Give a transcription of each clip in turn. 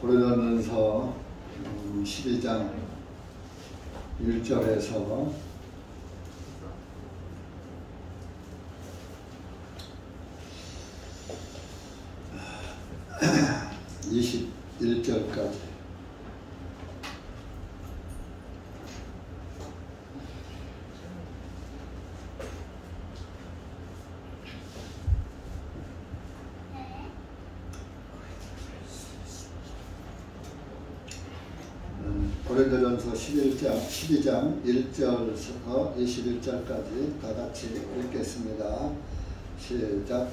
고린도전서 12장 1절에서 21절까지 고린도전서 12장 1절부터 21절까지 다 같이 읽겠습니다. 시작.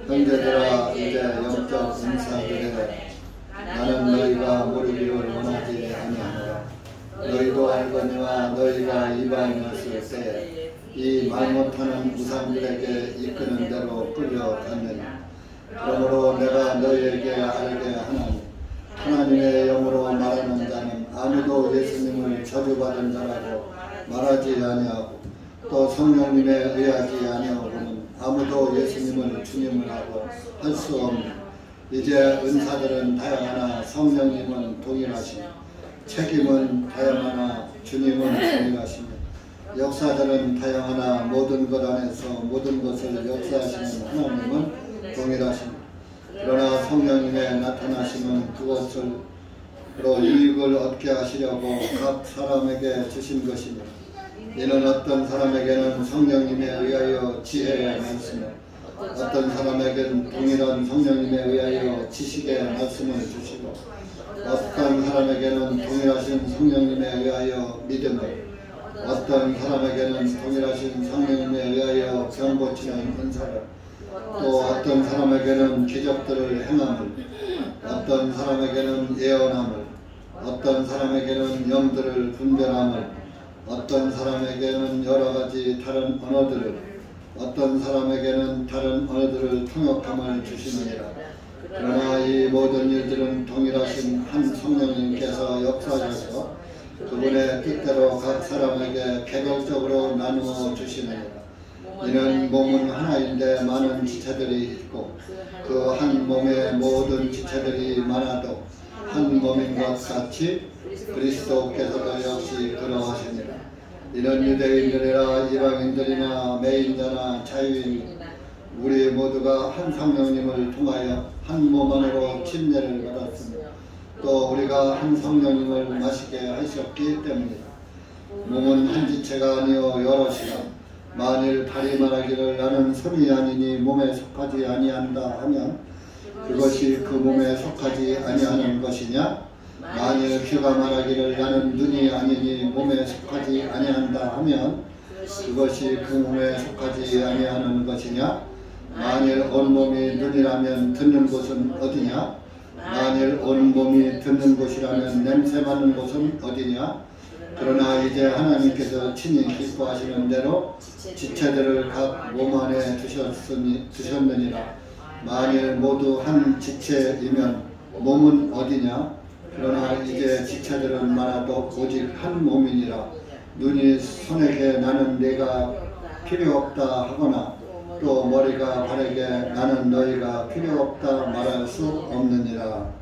형제들아, 이제 영적 은사들에 나는 너희가 모르기를 원하지 아니하노라. 너희도 알거니와 너희가 이방인이었을 때 이 말 못하는 우상들에게 이끄는 대로 끌려갔느니, 그러므로 내가 너희에게 알게 하나니 하나님의 영으로 말하는 자는 아무도 예수님을 저주받은 자라고 말하지 아니하고, 또 성령님에 의하지 아니하고는 아무도 예수님을 주님을 하고 할 수 없는, 이제 은사들은 다양하나 성령님은 동일하시며, 책임은 다양하나 주님은 동일하시며, 역사들은 다양하나 모든 것 안에서 모든 것을 역사하시는 하나님은 동일하시며, 그러나 성령님의 나타나심은 그것으로 유익을 얻게 하시려고 각 사람에게 주신 것이며, 이는 어떤 사람에게는 성령님에 의하여 지혜의 말씀을, 어떤 사람에게는 동일한 성령님에 의하여 지식의 말씀을 주시고, 어떤 사람에게는 동일하신 성령님에 의하여 믿음을, 어떤 사람에게는 동일하신 성령님에 의하여 병 고치는 은사를, 또 어떤 사람에게는 기적들을 행함을, 어떤 사람에게는 예언함을, 어떤 사람에게는 영들을 분별함을, 어떤 사람에게는 여러가지 다른 언어들을, 어떤 사람에게는 다른 언어들을 통역함을 주시느니라. 그러나 이 모든 일들은 동일하신 한 성령님께서 역사하셔서 그분의 뜻대로 각 사람에게 개별적으로 나누어 주시느니라. 이는 몸은 하나인데 많은 지체들이 있고, 그 한 몸의 모든 지체들이 많아도 한 몸인 것 같이 그리스도께서도 역시 그러하시니라. 이는 유대인들이나 이방인들이나 매인자나 자유인, 우리 모두가 한 성령님을 통하여 한 몸 안으로 침례를 받았으며, 또 우리가 한 성령님을 마시게 하셨기 때문이다. 몸은 한 지체가 아니요 여럿이라. 만일 다리 말하기를 나는 손이 아니니 몸에 속하지 아니한다 하면 그것이 그 몸에 속하지 아니하는 것이냐? 만일 귀가 말하기를 나는 눈이 아니니 몸에 속하지 아니한다 하면 그것이 그 몸에 속하지 아니하는 것이냐? 만일 온몸이 눈이라면 듣는 곳은 어디냐? 만일 온몸이 듣는 곳이라면 냄새 맡는 곳은 어디냐? 그러나 이제 하나님께서 친히 기뻐하시는 대로 지체들을 각 몸 안에 두셨느니라. 만일 모두 한 지체이면 몸은 어디냐? 그러나 이제 지체들은 많아도 오직 한 몸이니라. 눈이 손에게 나는 내가 필요 없다 하거나, 또 머리가 발에게 나는 너희가 필요 없다 말할 수 없느니라.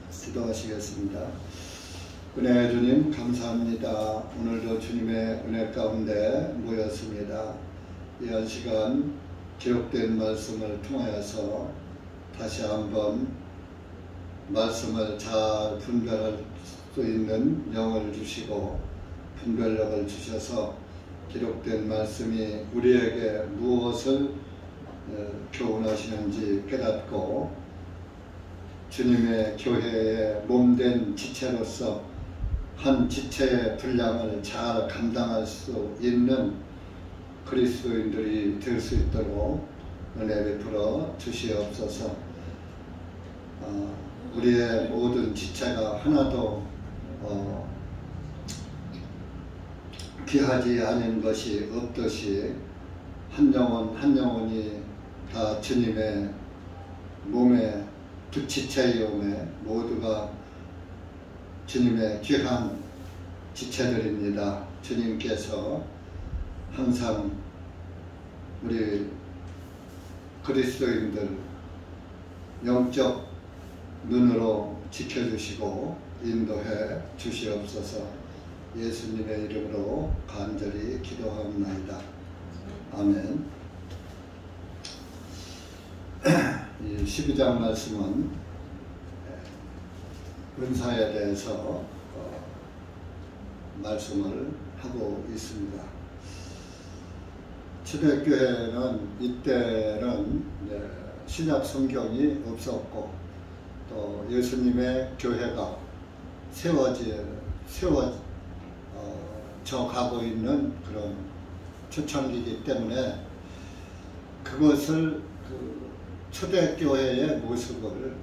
기도하시겠습니다. 은혜의 주님 감사합니다. 오늘도 주님의 은혜 가운데 모였습니다. 이 한 시간 기록된 말씀을 통하여서 다시 한번 말씀을 잘 분별할 수 있는 영을 주시고 분별력을 주셔서 기록된 말씀이 우리에게 무엇을 교훈하시는지 깨닫고 주님의 교회의 몸된 지체로서 한 지체의 분량을 잘 감당할 수 있는 그리스도인들이 될 수 있도록 은혜 베풀어 주시옵소서. 우리의 모든 지체가 하나도 귀하지 않은 것이 없듯이 한 영혼 한 영혼이 다 주님의 몸의 두 지체이오매 모두가 주님의 귀한 지체들입니다. 주님께서 항상 우리 그리스도인들 영적 눈으로 지켜주시고 인도해 주시옵소서. 예수님의 이름으로 간절히 기도하옵나이다. 아멘. 이 12장 말씀은 은사에 대해서 말씀을 하고 있습니다. 초대교회는 이때는 신약 성경이 없었고 또 예수님의 교회가 세워져 가고 있는 그런 초창기이기 때문에 그것을 초대교회의 모습을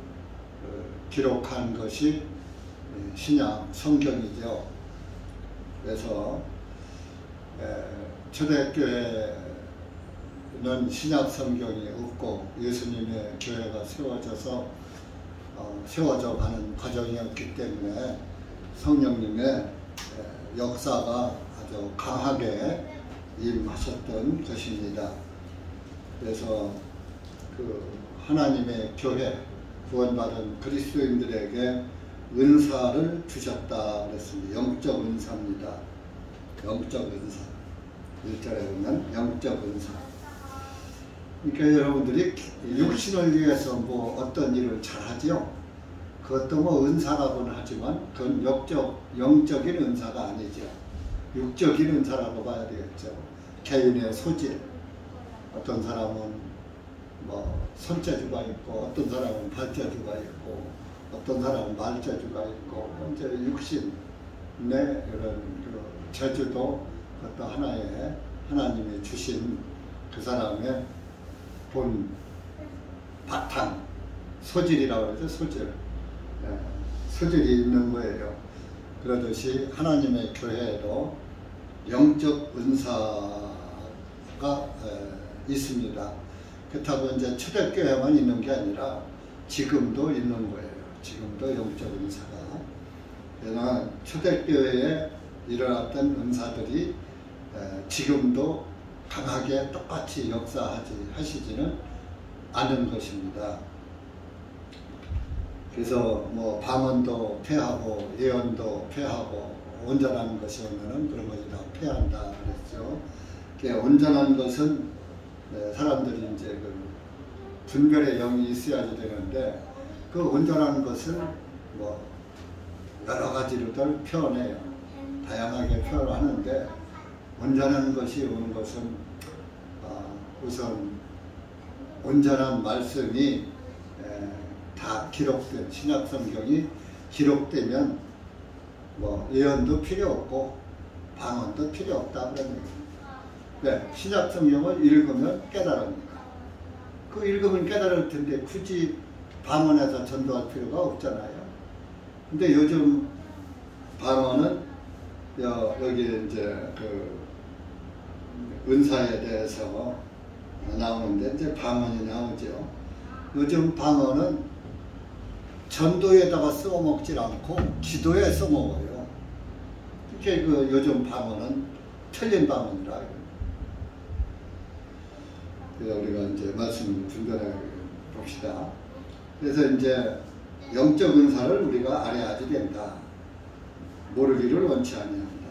기록한 것이 신약 성경이죠. 그래서 초대교회는 신약 성경이 없고 예수님의 교회가 세워져 가는 과정이었기 때문에 성령님의 역사가 아주 강하게 임하셨던 것입니다. 그래서 하나님의 교회, 구원받은 그리스도인들에게 은사를 주셨다 그랬습니다. 영적 은사입니다. 영적 은사. 1절에 보면 영적 은사. 그러니까 여러분들이 육신을 위해서 어떤 일을 잘하죠. 그것도 은사라고는 하지만 그건 영적인 은사가 아니죠. 육적인 은사라고 봐야 되겠죠. 개인의 소질. 어떤 사람은 손재주가 있고, 어떤 사람은 발재주가 있고, 어떤 사람은 말재주가 있고, 이제 육신의 이런 재주도 그것도 하나의 하나님이 주신 그 사람의 본 바탕, 소질이라고 그러죠. 소질. 소질이 있는 거예요. 그러듯이 하나님의 교회에도 영적 은사가 있습니다. 그렇다고 이제 초대교회만 있는 게 아니라 지금도 있는 거예요. 지금도 영적 은사가. 그러나 초대교회에 일어났던 은사들이 지금도 강하게 똑같이 역사하시지는 않은 것입니다. 그래서 방언도 폐하고 예언도 폐하고 온전한 것이 오면은 그런 것이 다 폐한다 그랬죠. 온전한 것은 사람들이 이제 분별의 영이 있어야지 되는데 그 온전한 것을 여러 가지로들 표현해요. 다양하게 표현하는데 온전한 것이 오는 것은 우선 온전한 말씀이 다 기록된 신약 성경이 기록되면 예언도 필요 없고 방언도 필요 없다 그런 얘기입니다. 네, 신약 성경을 읽으면 깨달습니다. 그 읽으면 깨달을 텐데 굳이 방언해서 전도할 필요가 없잖아요. 근데 요즘 방언은 여기 이제 은사에 대해서 나오는데 이제 방언이 나오죠. 요즘 방언은 전도에다가 써먹질 않고 기도에 써먹어요. 그게 요즘 방언은 틀린 방언이라. 그래서 우리가 이제 말씀을 분별해 봅시다. 그래서 이제 영적 은사를 우리가 알아야지 된다. 모르기를 원치 아니합니다.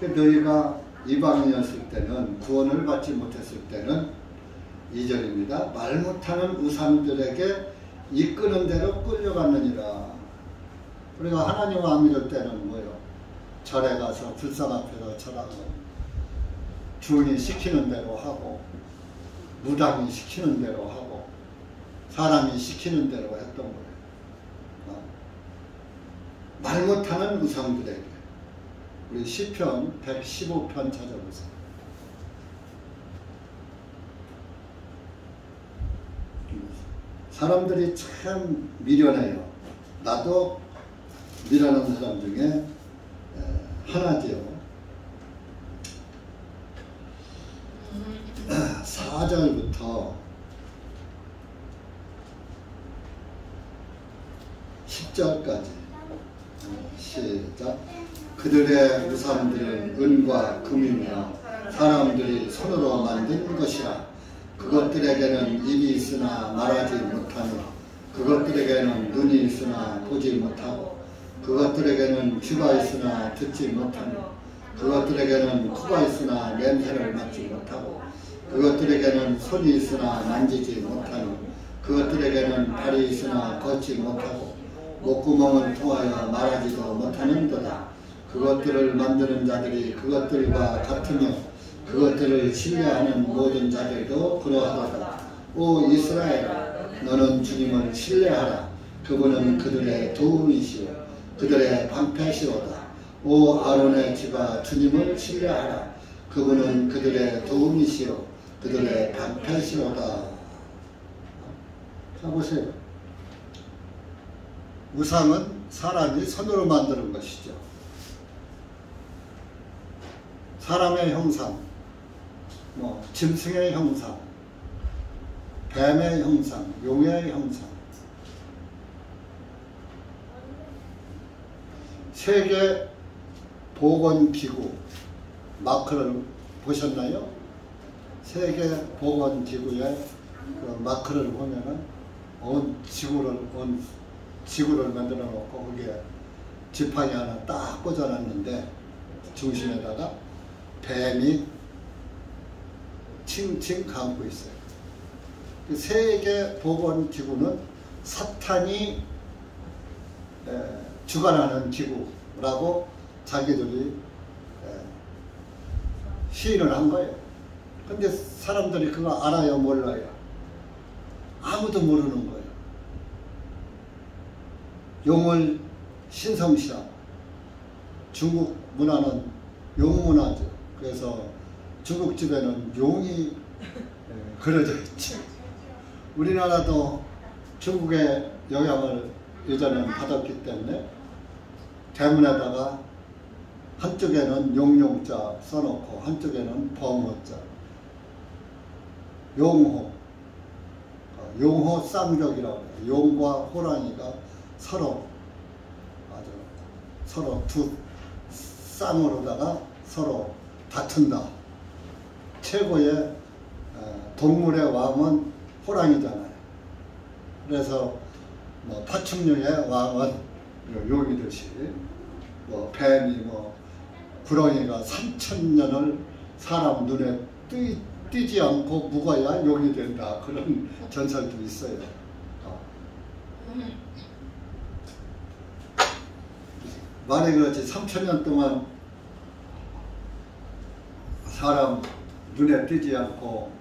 너희가 이방인이었을 때는 구원을 받지 못했을 때는 2절입니다. 말 못하는 우상들에게 이끄는 대로 끌려갔느니라. 우리가 하나님을 안 믿을 때는 뭐예요? 절에 가서 불상 앞에서 절하고 주인이 시키는 대로 하고 무당이 시키는 대로 하고 사람이 시키는 대로 했던 거예요. 말 못하는 우상들에게. 우리 시편 115편 찾아보세요. 사람들이 참 미련해요. 나도 미련한 사람 중에 하나지요. 4절부터 10절까지 시작. 그들의 우상들은 은과 금이며 사람들이 손으로 만든 것이라. 그것들에게는 입이 있으나 말하지 못하며 그것들에게는 눈이 있으나 보지 못하고, 그것들에게는 귀가 있으나 듣지 못하며, 그것들에게는 코가 있으나 냄새를 맡지 못하고, 그것들에게는 손이 있으나 만지지 못하며, 그것들에게는 발이 있으나 걷지 못하고, 목구멍을 통하여 말하지도 못하는도다. 그것들을 만드는 자들이 그것들과 같으며 그것들을 신뢰하는 모든 자들도 그러하도다. 오 이스라엘아, 너는 주님을 신뢰하라. 그분은 그들의 도움이시오, 그들의 방패시로다. 오 아론의 집아, 주님을 신뢰하라. 그분은 그들의 도움이시오, 그들의 방패시로다. 자 보세요. 우상은 사람이 손으로 만드는 것이죠. 사람의 형상, 짐승의 형상, 뱀의 형상, 용의 형상. 세계보건기구 마크를 보셨나요? 세계보건기구의 그 마크를 보면은 온 지구를 만들어 놓고 거기에 지팡이 하나 딱 꽂아놨는데 중심에다가 뱀이 칭칭 감고 있어요. 그 세계보건기구는 사탄이 주관하는 기구라고 자기들이 시인을 한 거예요. 근데 사람들이 그거 알아요, 몰라요? 아무도 모르는 거예요. 용을 신성시하고, 중국 문화는 용문화죠. 그래서 중국집에는 용이 그려져 있죠. 우리나라도 중국의 영향을 예전에는 받았기 때문에 대문에다가 한쪽에는 용용자 써놓고 한쪽에는 범호자, 용호, 용호 쌍벽이라고 해요. 용과 호랑이가 서로 두 쌍으로다가 서로 다툰다. 최고의 동물의 왕은 호랑이잖아요. 그래서 파충류의 왕은 용이듯이 뱀이 구렁이가 3000년을 사람 눈에 띄지 않고 묵어야 용이 된다. 그런 전설도 있어요. 말이 그렇지 3000년 동안 사람 눈에 띄지 않고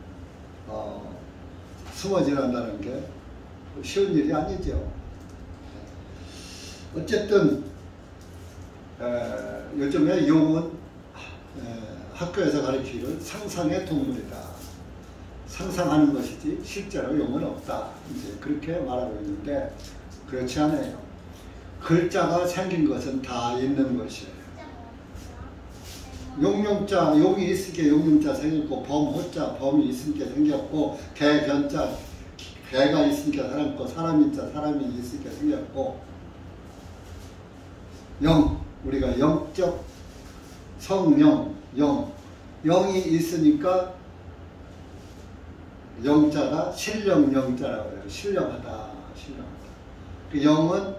숨어 지낸다는 게 쉬운 일이 아니죠. 어쨌든 요즘에 용은 학교에서 가르치기를 상상의 동물이다. 상상하는 것이지 실제로 용은 없다. 이제 그렇게 말하고 있는데 그렇지 않아요. 글자가 생긴 것은 다 있는 것이에요. 용용자, 용이 있으니까 용용자 생겼고, 범호자, 범이 있으니까 생겼고, 개견자, 개가 있으니까 사람, 사람인자, 사람이 있으니까 생겼고, 영, 우리가 영적 성령, 영이 있으니까 영자가 신령영자라고 해요. 신령하다. 그 영은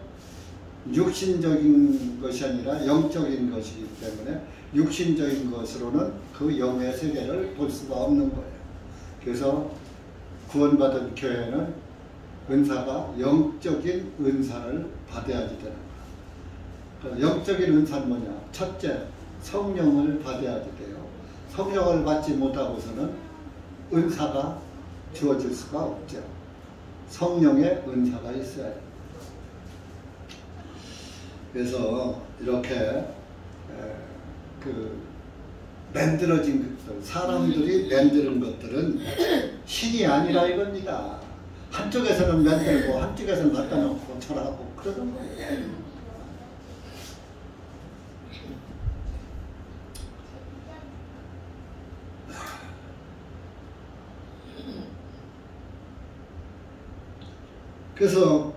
육신적인 것이 아니라 영적인 것이기 때문에 육신적인 것으로는 그 영의 세계를 볼 수가 없는 거예요. 그래서 구원받은 교회는 은사가 영적인 은사를 받아야지 되는 거예요. 영적인 은사는 뭐냐? 첫째, 성령을 받아야지 돼요. 성령을 받지 못하고서는 은사가 주어질 수가 없죠. 성령의 은사가 있어야 돼요. 그래서 이렇게 만들어진 것들, 사람들이 만드는 것들은 신이 아니라 이겁니다. 한쪽에서는 만들고 한쪽에서는 갖다 놓고 절하고 그러는 거예요. 그래서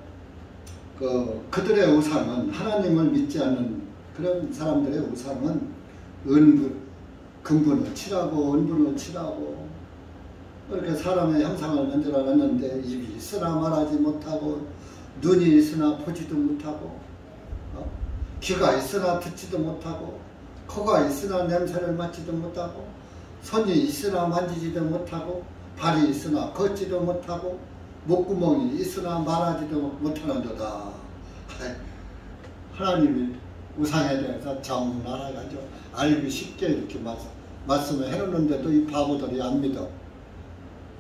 그들의 우상은, 하나님을 믿지 않는 그런 사람들의 우상은 금분을 칠하고 은분을 칠하고 이렇게 사람의 형상을 만들어 놨는데 입이 있으나 말하지 못하고 눈이 있으나 보지도 못하고, 귀가 있으나 듣지도 못하고, 코가 있으나 냄새를 맡지도 못하고, 손이 있으나 만지지도 못하고, 발이 있으나 걷지도 못하고, 목구멍이 있으나 말하지도 못하는도다. 하나님이 우상에 대해서 정말아가지고 알기 쉽게 이렇게 말씀을 해놓는데도 이 바보들이 안 믿어.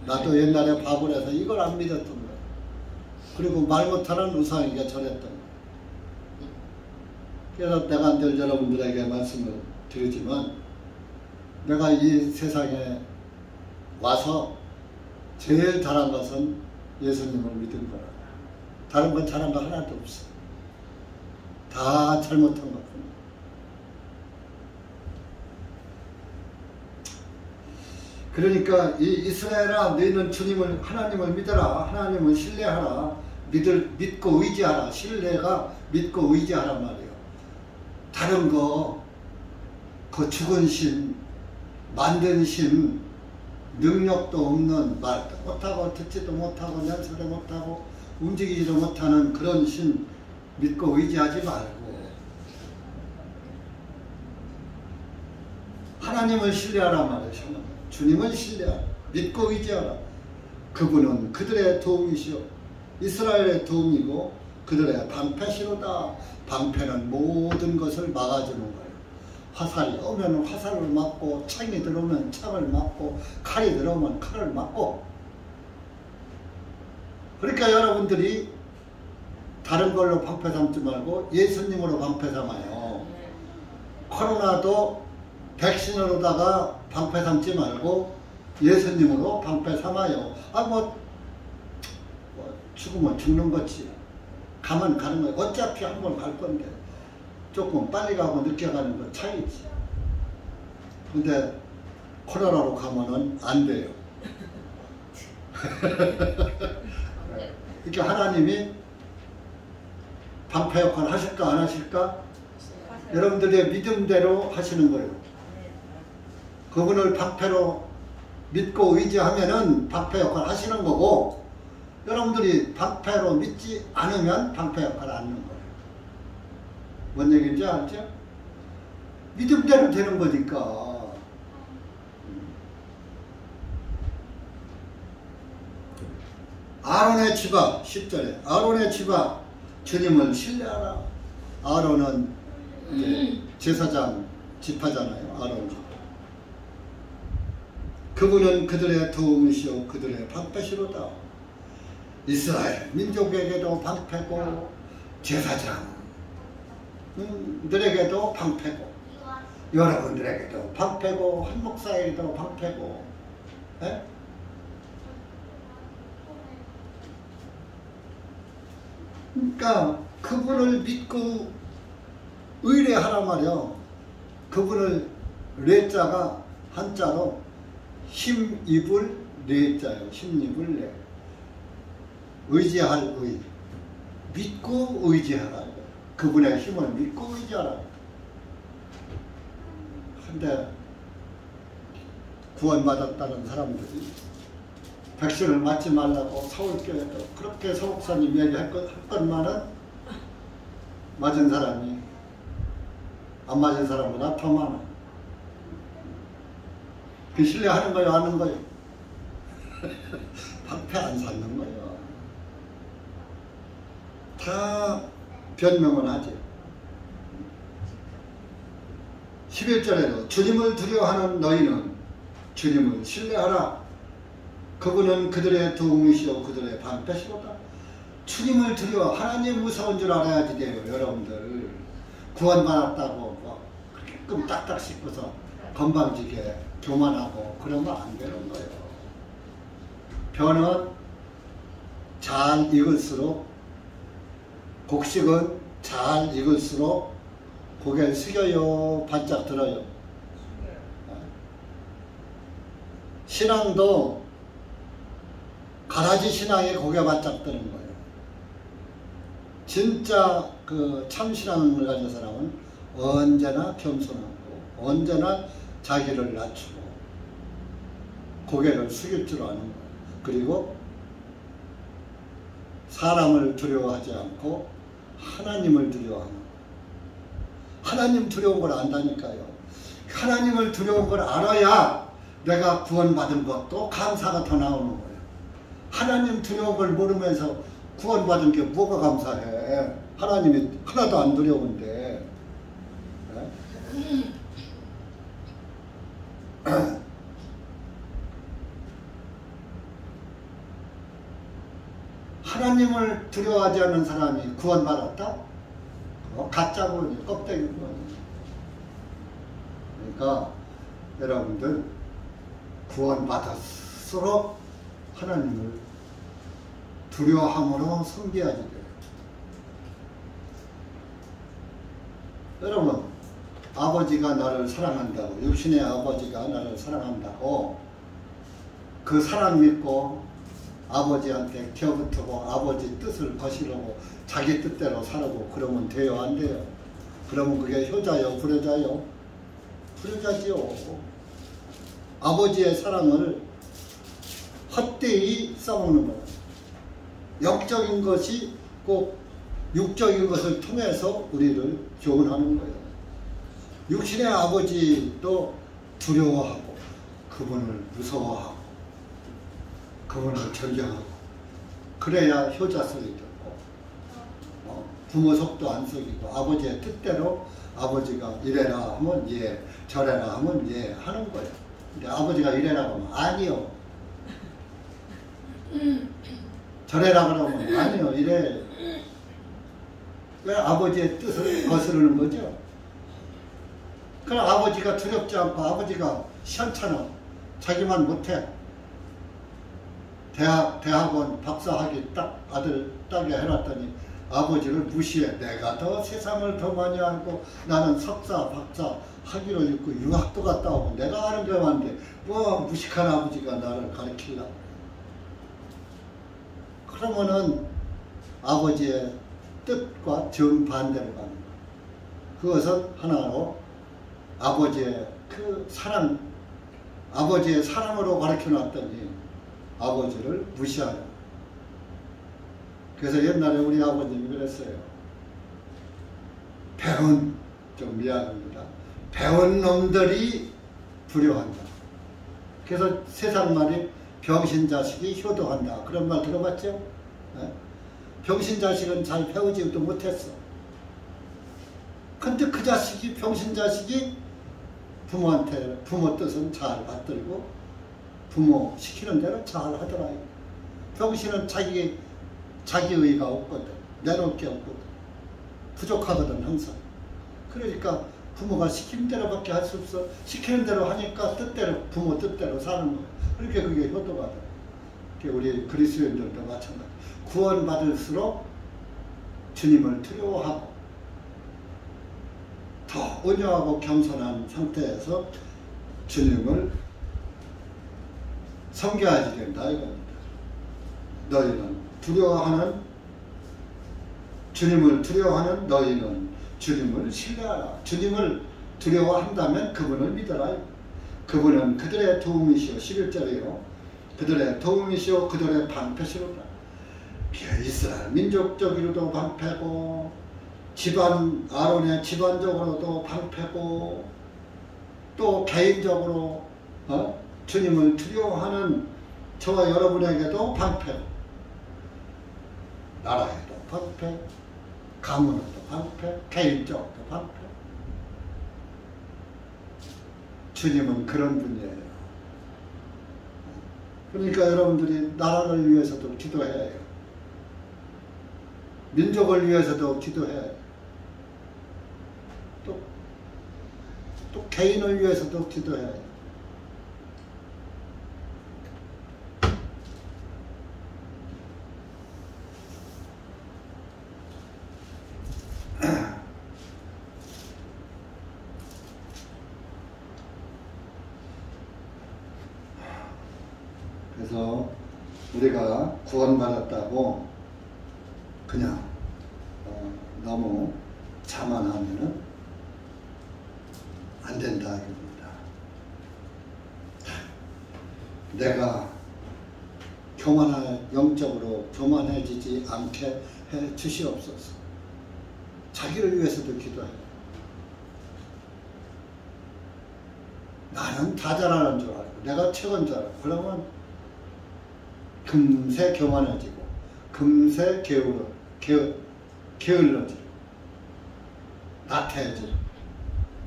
나도 옛날에 바보라서 이걸 안 믿었던 거야. 그리고 말 못하는 우상에게 절했던 거야. 그래서 내가 늘 여러분들에게 말씀을 드리지만, 내가 이 세상에 와서 제일 잘한 것은 예수님을 믿은 거라. 다른 건 잘한 거 하나도 없어. 다 잘못한 것뿐이야. 그러니까 이 이스라엘아, 너희는 주님을, 하나님을 믿어라. 하나님을 신뢰하라. 믿고 의지하라. 신뢰가 믿고 의지하란 말이에요. 다른 거, 그 죽은 신, 만든 신, 능력도 없는, 말도 못하고 듣지도 못하고 연설도 못하고 움직이지도 못하는 그런 신 믿고 의지하지 말고 하나님을 신뢰하라 말이에요. 주님을 신뢰하라. 믿고 의지하라. 그분은 그들의 도움이시오. 이스라엘의 도움이고 그들의 방패시로다. 방패는 모든 것을 막아주는 거예요. 화살이 오면 화살을 맞고, 창이 들어오면 창을 맞고, 칼이 들어오면 칼을 맞고. 그러니까 여러분들이 다른 걸로 방패 삼지 말고 예수님으로 방패 삼아요. 코로나도 백신으로다가 방패 삼지 말고 예수님으로 방패 삼아요. 죽으면 죽는 거지. 가면 가는 거야. 어차피 한 번 갈 건데. 조금 빨리 가고 늦게 가는 건 차이지. 근데 코로나로 가면은 안 돼요. 이렇게 하나님이 방패 역할 하실까 안 하실까? 여러분들의 믿음대로 하시는 거예요. 그분을 방패로 믿고 의지하면은 방패 역할 하시는 거고, 여러분들이 방패로 믿지 않으면 방패 역할을 안 하는 거예요. 뭔 얘기인지 알죠? 믿음대로 되는 거니까. 아론의 집안 10절에 아론의 집안 주님을 신뢰하라. 아론은 제사장 지파잖아요. 아론 지파. 그분은 그들의 도움이시오 그들의 방패시로다. 이스라엘 민족에게도 방패고 제사장 들에게도 방패고, 여러분들에게도 방패고, 한 목사에게도 방패고. 에? 그러니까 그분을 믿고 의뢰하란 말이요. 그분을 레자가 한자로 힘입을 레자예요. 힘입을 레. 의지할 의. 믿고 의지하라. 그분의 힘을 믿고 의지하라. 근데 구원받았다는 사람들이 백신을 맞지 말라고 서울교회도 그렇게 서목사님 얘기했건만은 맞은 사람이 안 맞은 사람보다 더 많아. 그 신뢰하는 거예요, 아는 거예요? 방패 안 삼는 거예요. 다 변명은 하지. 11절에도 주님을 두려워하는 너희는 주님을 신뢰하라. 그분은 그들의 도움이시오 그들의 방패시로다. 주님을 두려워. 하나님 무서운 줄 알아야지 돼요. 여러분들 구원받았다고 뭐 그렇게 딱딱 씹고서 건방지게 교만하고 그러면 안 되는 거예요. 변은 잘 익을수록, 곡식은 잘 익을수록 고개를 숙여요, 반짝 들어요. 신앙도 가라지 신앙에 고개 바짝 드는 거예요. 진짜 그 참신앙을 가진 사람은 언제나 겸손하고 언제나 자기를 낮추고 고개를 숙일 줄 아는 거예요. 그리고 사람을 두려워하지 않고 하나님을 두려워하는 거예요. 하나님 두려운 걸 안다니까요. 하나님을 두려운 걸 알아야 내가 구원받은 것도 감사가 더 나오는 거예요. 하나님 두려운 걸 모르면서 구원받은 게 뭐가 감사해. 하나님이 하나도 안 두려운데. 하나님을 두려워하지 않는 사람이 구원받았다? 가짜군요. 껍데기군요. 그러니까 여러분들 구원받았을수록 하나님을 두려워함으로 섬겨야지 돼요. 여러분, 아버지가 나를 사랑한다고, 육신의 아버지가 나를 사랑한다고 그 사랑 믿고 아버지한테 껴붙고 아버지 뜻을 거시려고 자기 뜻대로 살고 그러면 돼요? 안 돼요? 그러면 그게 효자요? 불효자요? 불효자지요. 아버지의 사랑을 헛되이 써먹는 거예요. 영적인 것이 꼭 육적인 것을 통해서 우리를 교훈하는 거예요. 육신의 아버지도 두려워하고 그분을 무서워하고 그분을 존경하고 그래야 효자 속이 되고 부모 속도 안 속이고 아버지의 뜻대로 아버지가 이래라 하면 예, 저래라 하면 예 하는 거예요. 근데 아버지가 이래라 하면 아니요. 저래라 그러면 아니요 이래. 왜 아버지의 뜻을 거스르는 거죠? 그럼 아버지가 두렵지 않고 아버지가 시원찮아. 자기만 못해. 대학원 박사학위 딱 아들 따게 해놨더니 아버지를 무시해. 내가 더 세상을 더 많이 알고 나는 석사 박사 학위를 읽고 유학도 갔다 오고 내가 아는 게 많은데 뭐 무식한 아버지가 나를 가르치려고. 그러면은 아버지의 뜻과 정반대로 가는 거예요. 그것은 하나로 아버지의 그 사랑, 아버지의 사랑으로 가르쳐 놨더니 아버지를 무시하는 거예요. 그래서 옛날에 우리 아버님이 그랬어요. 배운, 좀 미안합니다. 배운 놈들이 두려워한다. 그래서 세상 말이 병신 자식이 효도한다. 그런 말 들어봤죠? 네? 병신 자식은 잘 배우지도 못했어. 근데 그 자식이, 병신 자식이 부모한테, 부모 뜻은 잘 받들고 부모 시키는 대로 잘 하더라요. 병신은 자기의가 없거든. 내놓을 게 없거든. 부족하거든, 항상. 그러니까 부모가 시키는 대로밖에 할 수 없어. 시키는 대로 하니까 뜻대로, 부모 뜻대로 사는 거야. 그렇게 그게 효도가 돼. 우리 그리스도인들도 마찬가지. 구원받을수록 주님을 두려워하고 더 온유하고 겸손한 상태에서 주님을 섬겨야지 된다 이겁니다. 너희는 두려워하는, 주님을 두려워하는 너희는 주님을 신뢰하라. 주님을 두려워한다면 그분을 믿어라. 그분은 그들의 도움이시오. 11절이요. 그들의 도움이시오. 그들의 방패시로다. 이스라엘 민족적으로도 방패고 집안, 아론의 집안적으로도 방패고 또 개인적으로 주님을 두려워하는 저와 여러분에게도 방패, 나라에도 방패, 가문에도 방패, 개인적으로도 방패. 주님은 그런 분이에요. 그러니까 여러분들이 나라를 위해서도 기도해야 해요. 민족을 위해서도 기도해야 해요. 또 개인을 위해서도 기도해야 해요. 그래서 우리가 구원받았다고 그냥 너무 자만하면은 안 된다 이겁니다. 내가 교만한 영적으로 교만해지지 않게 해 주시옵소서. 자기를 위해서도 기도해요. 나는 다 잘하는 줄 알고 내가 최고인 줄 알고 그러면 금세 교만해지고 금세 게을러지고 나태해지고.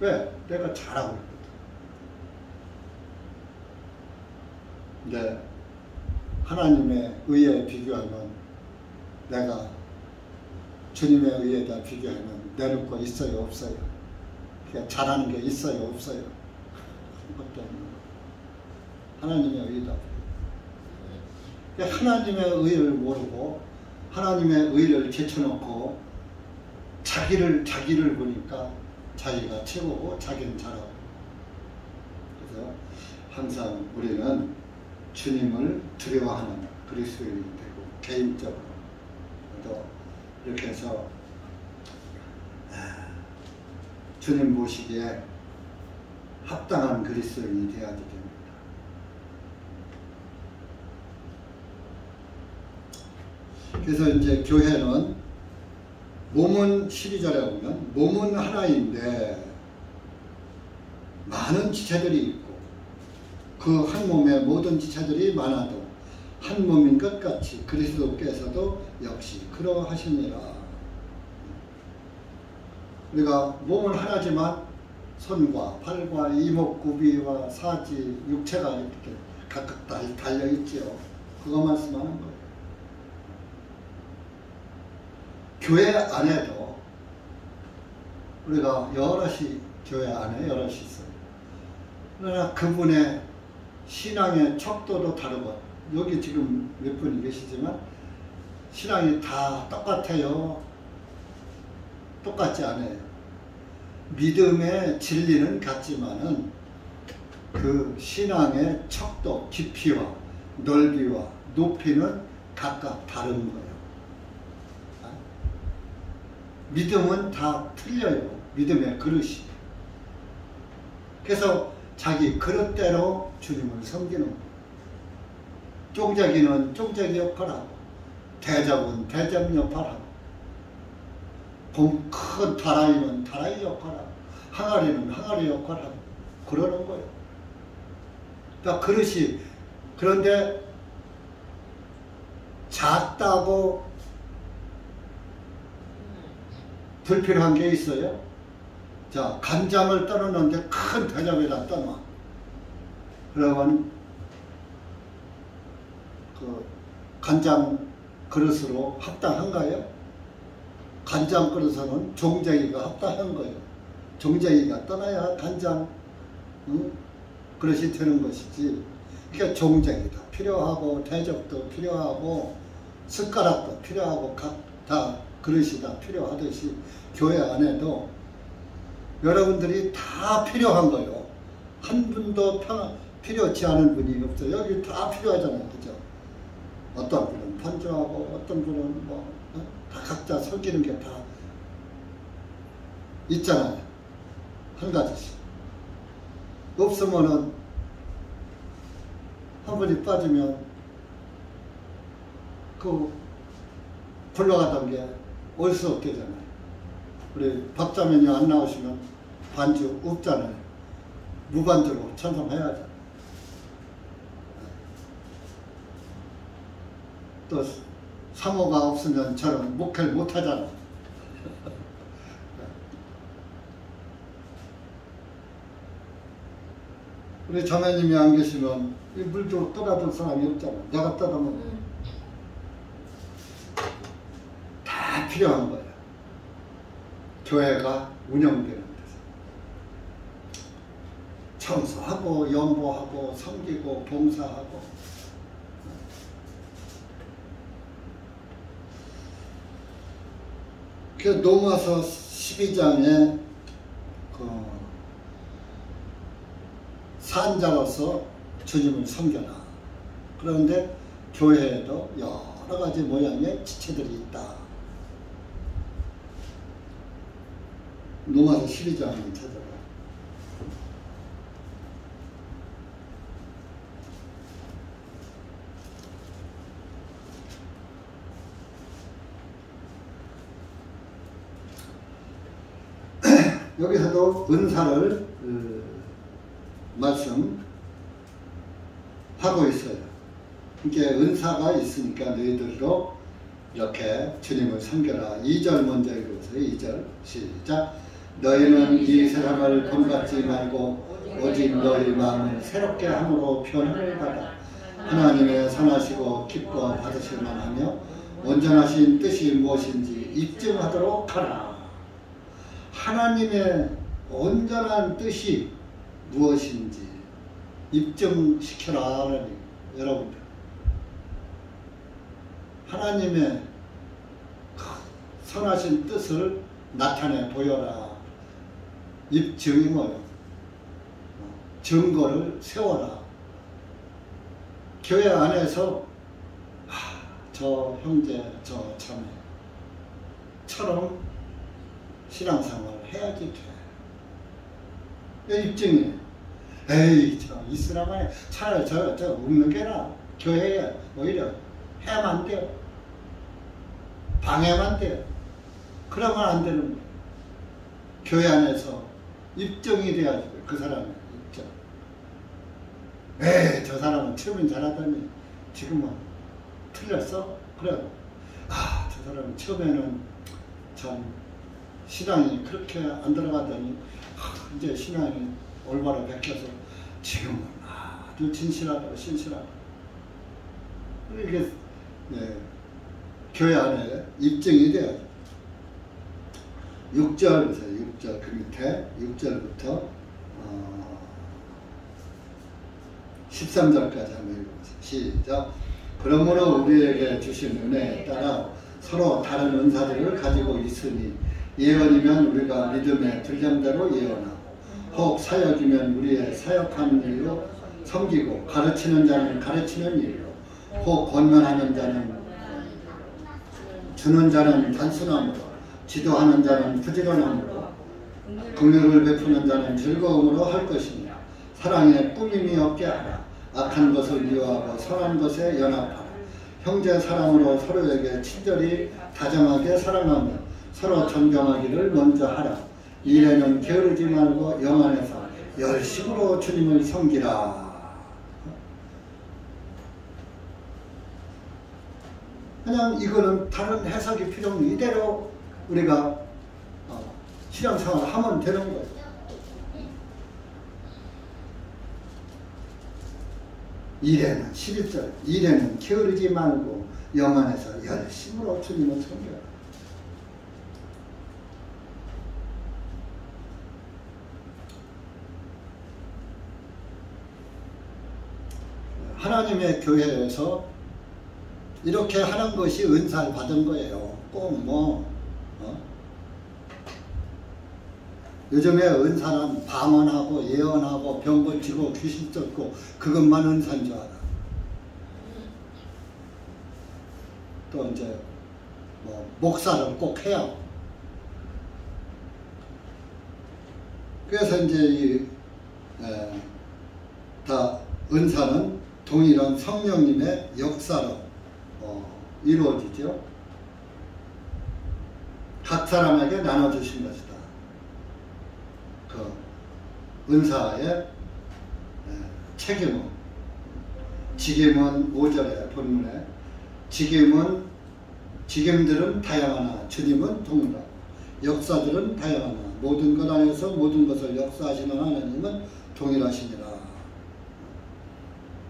왜? 내가 잘하고 있거든. 근데 하나님의 의에 비교하면 내가 주님의 의에다 비교하면 내놓을 거 있어요 없어요? 그러니까 잘하는 게 있어요 없어요? 그것도 없는 거. 하나님의 의다. 하나님의 의를 모르고 하나님의 의를 제쳐놓고 자기를 보니까 자기가 최고고 자기는 잘하고. 그래서 항상 우리는 주님을 두려워하는 그리스도인이 되고 개인적으로 또 이렇게 해서 주님 모시기에 합당한 그리스도인이 되어야 됩니다. 그래서 이제 교회는 몸은 12절에 보면 몸은 하나인데 많은 지체들이 있고 그 한 몸에 모든 지체들이 많아도 한 몸인 것 같이 그리스도께서도 역시 그러하시니라. 우리가 몸은 하나지만 손과 팔과 이목구비와 사지, 육체가 이렇게 각각 달려있지요. 그거 말씀하는 거예요. 교회 안에도 우리가 여럿이 교회 안에 여럿이 있어요. 그러나 그분의 신앙의 척도도 다르고 여기 지금 몇 분이 계시지만 신앙이 다 똑같아요. 똑같지 않아요. 믿음의 진리는 같지만은 그 신앙의 척도, 깊이와 넓이와 높이는 각각 다른 거예요. 믿음은 다 틀려요. 믿음의 그릇이. 그래서 자기 그릇대로 주님을 섬기는 거예요. 쫑자기는 쫑자기 역할하고 대접은 대접 역할하고 큰 다라이는 다라이 역할하고 항아리는 항아리 역할하고 그러는 거예요. 그러니까 그릇이 그런데 작다고 불필요한 게 있어요. 자, 간장을 떠놓는데 큰 대접에다 떠놔. 그러면 그 간장 그릇으로 합당한가요? 간장 그릇은 종자기가 합당한 거예요. 종자기가 떠나야 간장 그릇이 되는 것이지. 그러니까 종자기도 필요하고 대접도 필요하고 숟가락도 필요하고 다 그릇이 다 필요하듯이 교회 안에도 여러분들이 다 필요한 거예요. 한 분도 필요치 않은 분이 없어요. 여기 다 필요하잖아요. 그죠? 어떤 분은 판주하고 어떤 분은 다 각자 섬기는 게 다 있잖아요. 한 가지씩. 없으면은 한 분이 빠지면 그 굴러가던 게 올 수 없게 되잖아요. 우리 밥자면이 안 나오시면 반주 없잖아요. 무반주로 찬송해야죠. 또 사모가 없으면 저는 목회를 못하잖아요. 우리 자매님이 안 계시면 이 물도 떠다줄 사람이 없잖아요. 내가 떠다면 다 필요한 거예요. 교회가 운영되는 데서 청소하고 연보하고 섬기고 봉사하고 그 로마서 12장에 그 산자로서 주님을 섬겨라. 그런데 교회에도 여러 가지 모양의 지체들이 있다. 로마서 12장을 찾아봐. 여기서도 은사를 말씀하고 있어요. 그러니까 은사가 있으니까 너희들도 이렇게 주님을 섬겨라. 2절 먼저 읽어보세요. 2절 시작. 너희는 이 세상을 본받지 말고 오직 너희 마음을 새롭게 함으로 변화를 받아 하나님의 선하시고 기뻐 받으실 만하며 온전하신 뜻이 무엇인지 입증하도록 하라. 하나님의 온전한 뜻이 무엇인지 입증시켜라. 여러분들, 하나님의 선하신 뜻을 나타내 보여라. 입증이 뭐예요? 증거를 세워라. 교회 안에서 저 형제, 저 자매처럼 신앙생활 해야지 돼. 입증이에요. 에이, 저 이슬람에 차라리 저 웃는 게나 교회에 오히려 해야만 안 돼요. 방해만 돼요. 그러면 안 되는 거예요. 교회 안에서 입증이 돼야지. 그 사람의 입증. 에이, 저 사람은 처음엔 잘하더니 지금은 틀렸어? 그래. 저 사람은 처음에는 참 신앙이 그렇게 안 들어가더니 이제 신앙이 올바로 베껴서 지금은 아주 진실하다, 신실하다. 이게 교회 안에 입증이 돼야죠. 6절, 6절 그 밑에 6절부터 13절까지 한번 읽어보세요. 시작. 그러므로 우리에게 주신 은혜에 따라 서로 다른 은사들을 가지고 있으니 예언이면 우리가 믿음의 분량대로 예언하고 혹 사역이면 우리의 사역하는 일로 섬기고 가르치는 자는 가르치는 일로 혹 권면하는 자는 주는 자는 단순함으로 지도하는 자는 부지런함으로 긍휼을 베푸는 자는 즐거움으로 할 것이며 사랑에 꾸밈이 없게 하라. 악한 것을 미워하고 선한 것에 연합하라. 형제 사랑으로 서로에게 친절히 다정하게 사랑하며 서로 존경하기를 먼저 하라. 일에는 게으르지 말고 영 안에서 열심으로 주님을 섬기라. 그냥 이거는 다른 해석이 필요 없는 이대로 우리가 신앙생활을 하면 되는 거예요. 일에는 11절 일에는 게으르지 말고 영 안에서 열심으로 주님을 섬겨라. 하나님의 교회에서 이렇게 하는 것이 은사를 받은 거예요. 꼭 요즘에 은사는 방언하고 예언하고 병 고치고 귀신 쫓고 그것만 은사인 줄 알아. 또 이제 목사를 꼭 해야 하고. 그래서 이제 다 은사는 동일한 성령님의 역사로 이루어지죠. 각 사람에게 나눠주신 것이다. 그 은사의 책임은 직임은 5절에 본문에 직임들은 다양하나 주님은 동일하고 역사들은 다양하나 모든 것 안에서 모든 것을 역사하시는 하나님은 동일하시니라.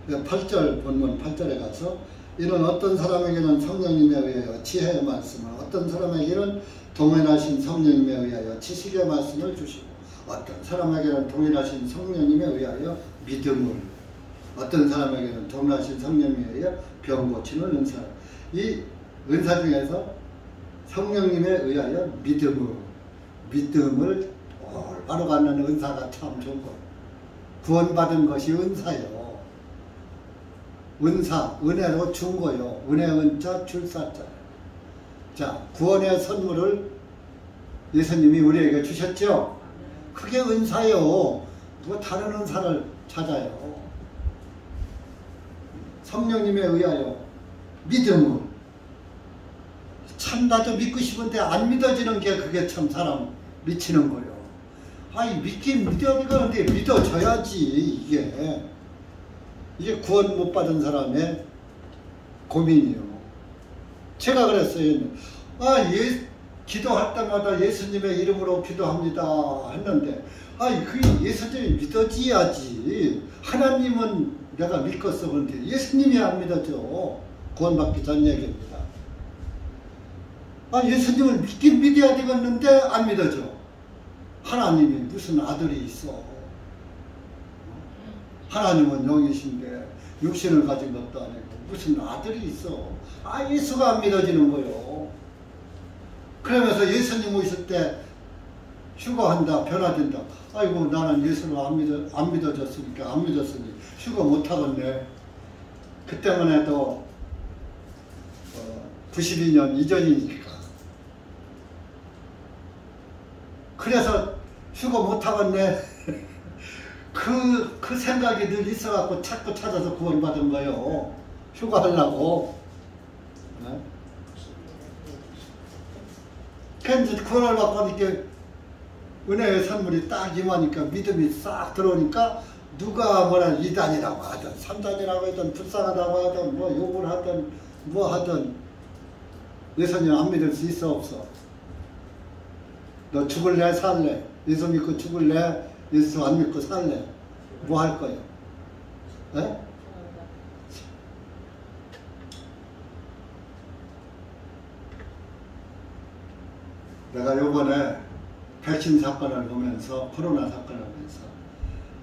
8절 본문 8절에 가서 이는 어떤 사람에게는 성령님에 의하여 지혜의 말씀을 어떤 사람에게는 동일하신 성령님에 의하여 지식의 말씀을 주시고 어떤 사람에게는 동일하신 성령님에 의하여 믿음을 어떤 사람에게는 동일하신 성령님에 의하여 병 고치는 은사. 이 은사 중에서 성령님에 의하여 믿음을 올바로 갖는 은사가 참 좋은 거예요. 구원받은 것이 은사예요. 은사, 은혜로 준 거요. 은혜 은자 줄사자. 자, 구원의 선물을 예수님이 우리에게 주셨죠. 그게 은사요. 누가 다른 은사를 찾아요. 성령님에 의하여 믿음을. 참 나도 믿고 싶은데 안 믿어지는 게 그게 참 사람 미치는 거요. 아니 믿긴 믿어야되는데 믿어져야지. 이게 구원 못 받은 사람의 고민이요. 제가 그랬어요. 기도할 때마다 예수님의 이름으로 기도합니다 했는데, 그게 예수님이 믿어져야지. 하나님은 내가 믿겠어. 그런데 예수님이 안 믿어져. 구원받기 전 얘기입니다. 예수님을 믿긴 믿어야 되겠는데 안 믿어져. 하나님이 무슨 아들이 있어. 하나님은 영이신데 육신을 가진 것도 아니고 무슨 아들이 있어. 예수가 안 믿어지는 거요. 그러면서 예수님 오실 때 휴거한다, 변화된다. 아이고 나는 예수를 안 믿어졌으니까 안 믿었으니 휴거 못하겠네. 그때만 해도 92년 이전이니까. 그래서 휴거 못하겠네. 그 생각이 늘 있어갖고 자꾸 찾아서 구원받은 거요. 휴거하려고. 그런데 구원을 받고 이렇게 은혜의 선물이 딱 임하니까 믿음이 싹 들어오니까 누가 뭐라 이단이라고 하든 3단이라고 하든 불쌍하다고 하든 뭐 욕을 하든 뭐 하든 예수님 안 믿을 수 있어 없어? 너 죽을래 살래? 예수 믿고 죽을래? 예수 안 믿고 살래? 뭐 할 거야? 에? 내가 요번에 백신 사건을 보면서 코로나 사건을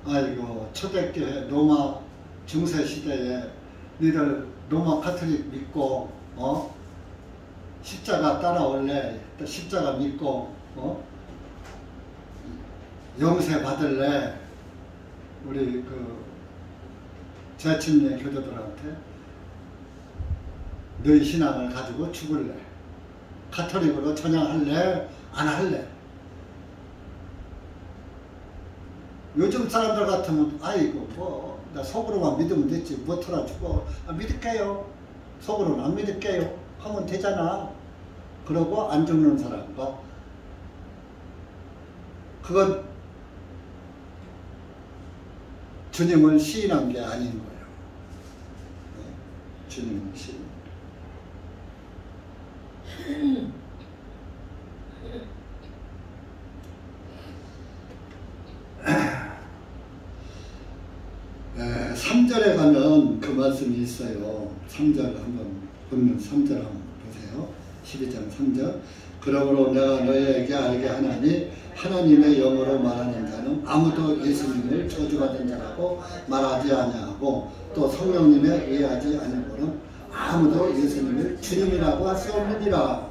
보면서 초대교회 로마 중세 시대에 너희들 로마 카톨릭 믿고 십자가 따라올래? 십자가 믿고 영세 받을래? 우리 재침례 교도들한테 너희 신앙을 가지고 죽을래? 카톨릭으로 전향할래? 안 할래? 요즘 사람들 같으면 나 속으로만 믿으면 됐지 못하라 죽어. 믿을게요. 속으로는 안 믿을게요 하면 되잖아. 그러고 안 죽는 사람과 그건 주님을 시인한 게 아닌 거예요. 주님을 시인. 네, 3절에 가면 그 말씀이 있어요. 3절 한번 보면 3절 한번 보세요. 12장 3절. 그러므로 내가 너희에게 알게 하나니 하나님의 영으로 말하는 자는 아무도 예수님을 저주받은 자라고 말하지 아니하고 또 성령님에 의하지 아니고는 아무도 예수님을 주님이라고 할 수 없느니라.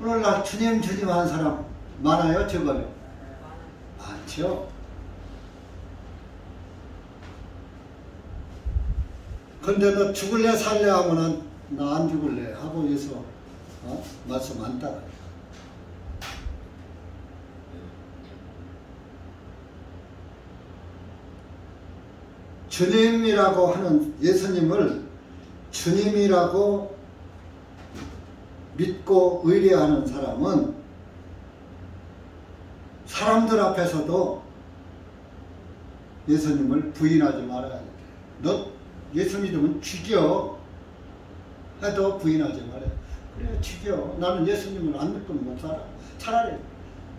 오늘날 주님 하는 사람 많아요? 적어요? 많죠? 근데 너 죽을래 살래 하면은 나 안 죽을래 하고 예수 말씀 안 따라요. 주님이라고 하는 예수님을 주님이라고 믿고 의뢰하는 사람은 사람들 앞에서도 예수님을 부인하지 말아야 돼. 너 예수 믿으면 죽여 해도 부인하지 말아야 돼. 그래 죽여. 나는 예수님을 안 믿고는 못 살아. 차라리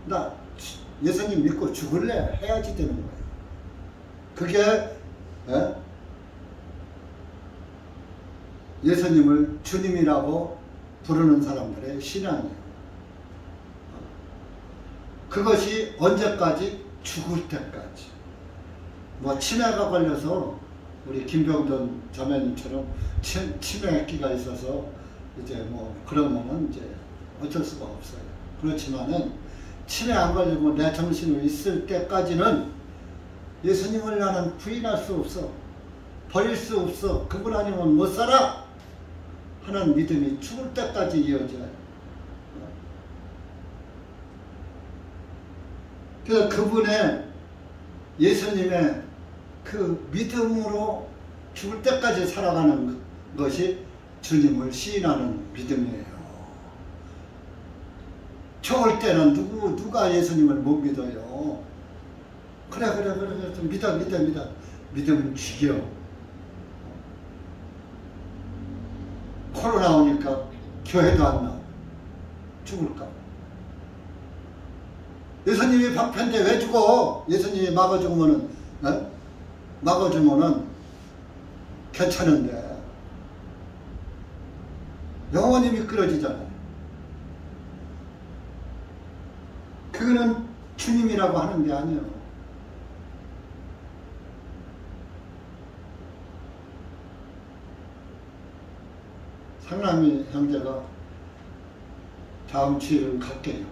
나 예수님 믿고 죽을래 해야지 되는 거예요. 그게 예수님을 주님이라고 부르는 사람들의 신앙이에요. 그것이 언제까지? 죽을 때까지. 뭐 치매가 걸려서 우리 김병돈 자매님처럼 치매기가 있어서 이제 뭐 그러면은 이제 어쩔 수가 없어요. 그렇지만은 치매 안 걸리고 내 정신이 있을 때까지는 예수님을 나는 부인할 수 없어. 버릴 수 없어. 그분 아니면 못 살아. 하는 믿음이 죽을 때까지 이어져요. 그래서 그분의 예수님의 그 믿음으로 죽을 때까지 살아가는 것이 주님을 시인하는 믿음이에요. 좋을 때는 누가 예수님을 못 믿어요? 그래. 좀 믿어. 믿으면 죽여. 코로나 오니까 교회도 안 나와. 죽을까? 예수님이 방편데 왜 죽어? 예수님이 막아주면은, 막아주면은 괜찮은데. 영원히 미끄러지잖아요. 그거는 주님이라고 하는 게 아니에요. 상남이 형제가 다음 주일을 갈게요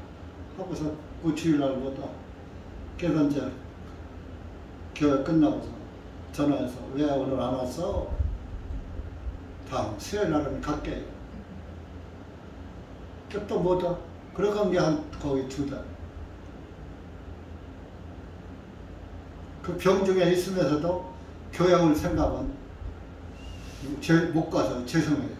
하고서 그 주일날보다 그래서 이제 교회 끝나고서 전화해서 왜 오늘 안 왔어? 다음 수요일날은 갈게요. 또 뭐다? 그러간 게 한 거의 2달. 그 병중에 있으면서도 교회 올 생각은 못 가서 죄송해요.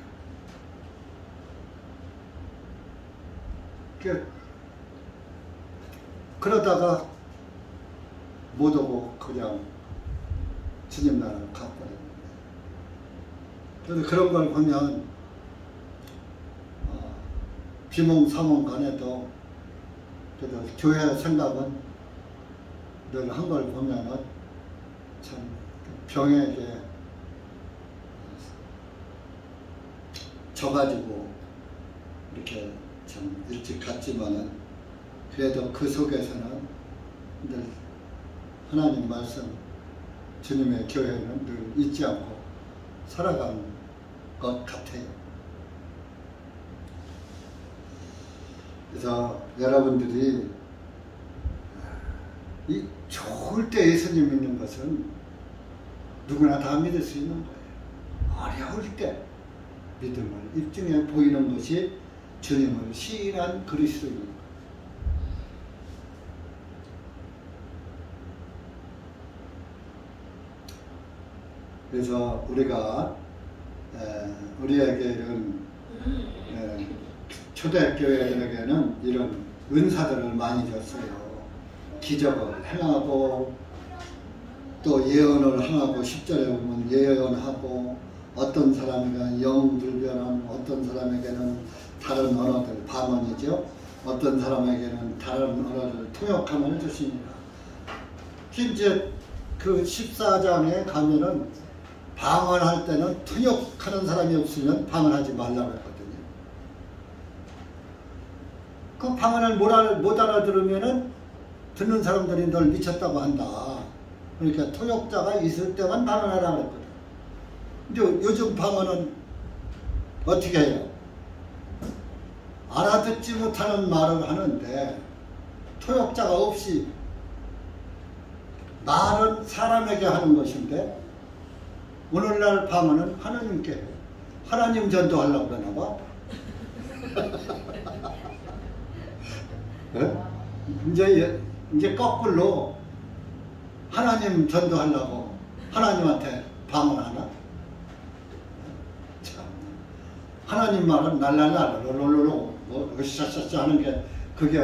그러다가 못 오고 그냥 주님 나라로 가버렸는데. 그래서 그런 걸 보면 비몽사몽 간에도 그래도 교회 생각은 늘 한 걸 보면은 참 병에게 져가지고 이렇게 참 일찍 갔지만은 그래도 그 속에서는 늘 하나님 말씀, 주님의 교회는 늘 잊지 않고 살아가는 것 같아요. 그래서 여러분들이 이 좋을 때 예수님 믿는 것은 누구나 다 믿을 수 있는 거예요. 어려울 때 믿음을 입증해 보이는 것이 주님을 시인한 그리스도입니다. 그래서 우리가 우리에게는 초대교회들에게는 이런 은사들을 많이 줬어요. 기적을 행하고 또 예언을 행하고 10절에 보면 예언하고 어떤 사람에게는 영불변함, 어떤 사람에게는 다른 언어들, 방언이죠. 어떤 사람에게는 다른 언어를 통역함을 주십니다. 이제 그 14장에 가면은 방언할 때는 통역하는 사람이 없으면 방언하지 말라고 했거든요. 그 방언을 못 알아들으면은 듣는 사람들이 널 미쳤다고 한다. 그러니까 통역자가 있을 때만 방언하라고 그랬거든. 근데 요즘 방언은 어떻게 해요? 알아듣지 못하는 말을 하는데 통역자가 없이 말은 사람에게 하는 것인데 오늘날 방언은 하나님께 해요. 하나님 전도하려고 그러나 봐. 이제 거꾸로 하나님 전도하려고 하나님한테 방언하나? 참. 하나님 말은 랄랄랄랄랄랄랄 으쌰쌰쌰 하는 게 그게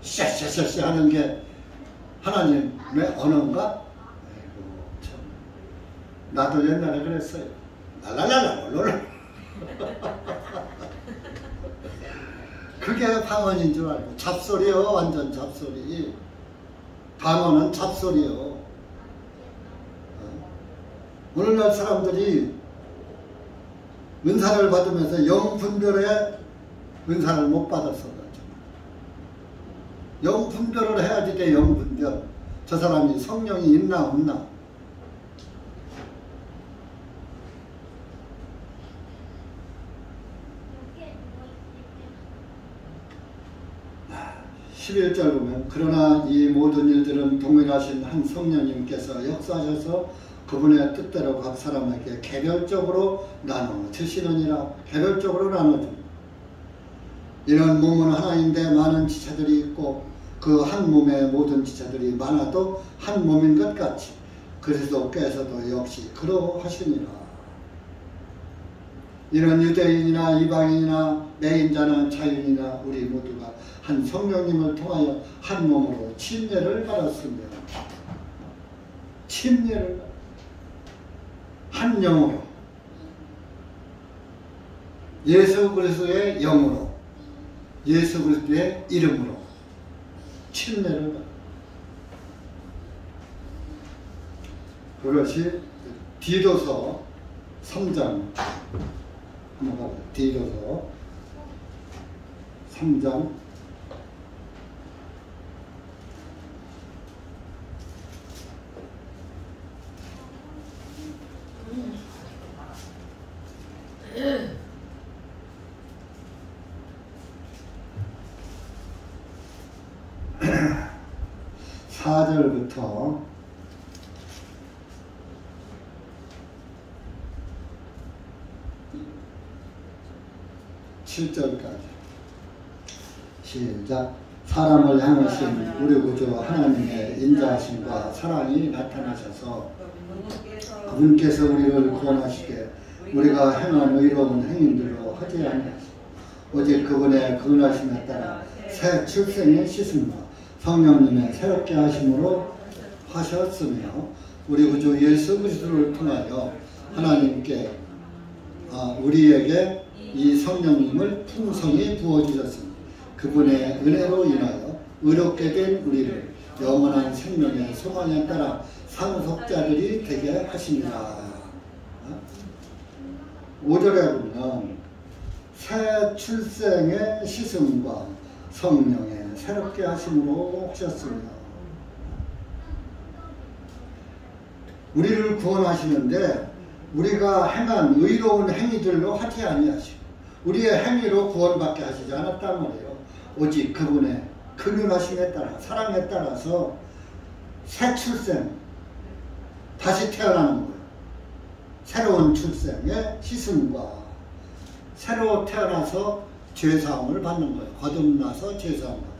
샤샤샤샤 하는 게 하나님의 언어인가? 아이고 참. 나도 옛날에 그랬어요. 랄랄랄랄랄랄 그게 방언인 줄 알고 잡소리요. 완전 잡소리. 방언은 잡소리요. 오늘날 사람들이 은사를 받으면서 영분별의 은사를 못 받았어. 영분별을 해야지 돼. 영분별. 저 사람이 성령이 있나 없나. 11절 보면 그러나 이 모든 일들은 동일하신 한 성령님께서 역사하셔서 그분의 뜻대로 각 사람에게 개별적으로 나눠 주시느니라. 개별적으로 나눠줍니다. 이런 몸은 하나인데 많은 지체들이 있고 그 한 몸의 모든 지체들이 많아도 한 몸인 것 같이 그리스도께서도 역시 그러하시니라. 이런 유대인이나 이방인이나 매인자나 자유인이나 우리 모두가 한 성령님을 통하여 한 몸으로 침례를 받았으며 침례를 한 영으로 예수 그리스도의 영으로 예수 그리스도의 이름으로 침례를 받았습니다. 그것이 디도서 3장 한번 가보죠. 디도서 3장 4절부터 7절까지 시작. 사람을 향하신 우리 구주 하나님의 인자하심과 사랑이 나타나셔서 그분께서 우리를 구원하시되 우리가 행한 의로운 행위들로 하지 아니하시고 오직 그분의 긍휼하심에 따라 새 출생의 씻음과 성령님의 새롭게 하심으로 하셨으며 우리 구주 예수 그리스도를 통하여 하나님께 우리에게 이 성령님을 풍성히 부어주셨습니다. 그분의 은혜로 인하여 의롭게 된 우리를 영원한 생명의 소망에 따라 상속자들이 되게 하십니다. 5절에 보면 새 출생의 씻음과 성령의 새롭게 하심으로 하셨으며 우리를 구원하시는데 우리가 행한 의로운 행위들로 하지 아니하시고 우리의 행위로 구원받게 하시지 않았단 말이에요. 오직 그분의 긍휼하심에 따라 사랑에 따라서 새 출생 다시 태어나는 거예요. 새로운 출생의 씻음과 새로 태어나서 죄사함을 받는 거예요. 거듭나서 죄사함을 받는 거예요.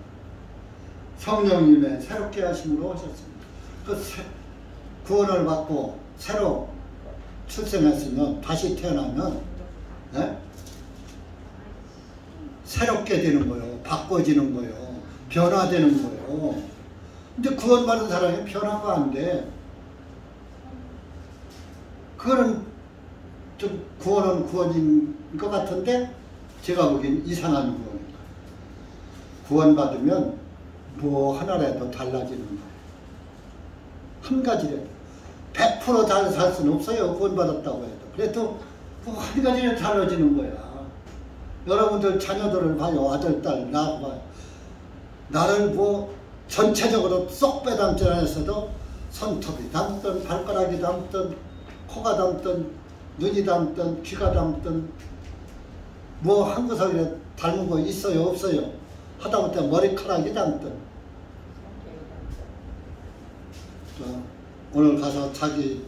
성령님의 새롭게 하심으로 하셨습니다. 그 구원을 받고 새로 출생했으면 다시 태어나면 새롭게 되는 거예요. 바꿔지는 거예요. 변화되는 거예요. 근데 구원받은 사람이 변화가 안 돼. 그거는 좀 구원은 구원인 것 같은데 제가 보기엔 이상한 구원입니다. 구원받으면 뭐 하나라도 달라지는 거예요. 한 가지라도 100% 잘 살 수는 없어요. 구원받았다고 해도. 그래도 뭐 한 가지는 달라지는 거야. 여러분들 자녀들을 봐요. 아들, 딸, 나 봐요. 나를 뭐 전체적으로 쏙 빼닮지 않았어도 손톱이 닮든 발가락이 닮든 코가 닮든 눈이 닮든 귀가 닮든 뭐 한 구석에 닮은 거 있어요? 없어요? 하다못해 머리카락이 닮든 오늘 가서 자기